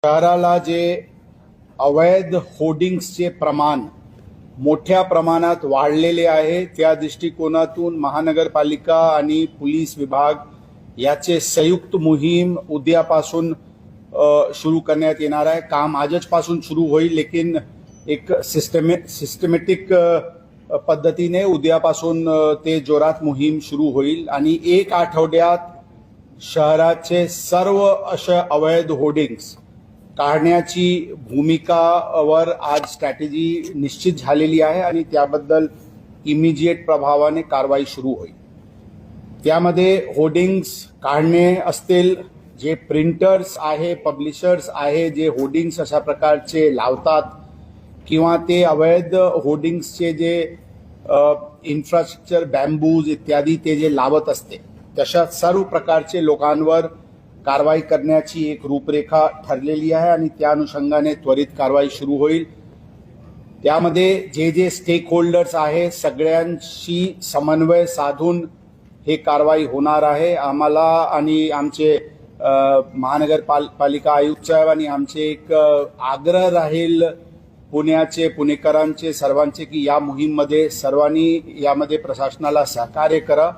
शहराला जे अवैध होर्डिंग्सचे प्रमाण मोठ्या प्रमाणात वाढलेले आहे, त्या दृष्टिकोनातून महानगरपालिका आणि पोलीस विभाग याचे संयुक्त मोहीम उद्यापासून सुरू करण्यात येणार आहे। काम आजच पासून सुरू होईल, लेकिन एक सिस्टमॅटिक पद्धतीने उद्यापासून ते जोरात मोहीम सुरू होईल आणि एक आठवड्यात शहराचे सर्व अशा अवैध होर्डिंग्स काढण्याची भूमिकावर आज स्ट्रॅटेजी निश्चित झालेली आहे आणि त्याबद्दल इमिजिएट प्रभावाने कारवाई सुरू होईल। त्यामध्ये होर्डिंग्स काढणे असतील, जे प्रिंटर्स आहे, पब्लिशर्स आहे, जे होर्डिंग्स अशा प्रकारचे लावतात किंवा ते अवैध होर्डिंग्सचे जे इन्फ्रास्ट्रक्चर बॅम्बूज इत्यादी ते जे लावत असते, तशा सर्व प्रकारचे लोकांवर कारवाई करण्याची एक रूपरेखा ठरलेली आहे आणि त्या अनुषंगाने त्वरित कारवाई सुरू होईल। त्यामध्ये जे जे स्टेक होल्डर्स आहे सगळ्यांशी समन्वय साधून हे कारवाई होणार आहे। आम्हाला आणि आमचे महानगरपालिका आयुक्त साहेब आणि आमचे एक आग्रह राहील पुणेकरांचे सर्वांचे की या मोहीममध्ये सर्वांनी यामध्ये प्रशासनाला सहकार्य करा।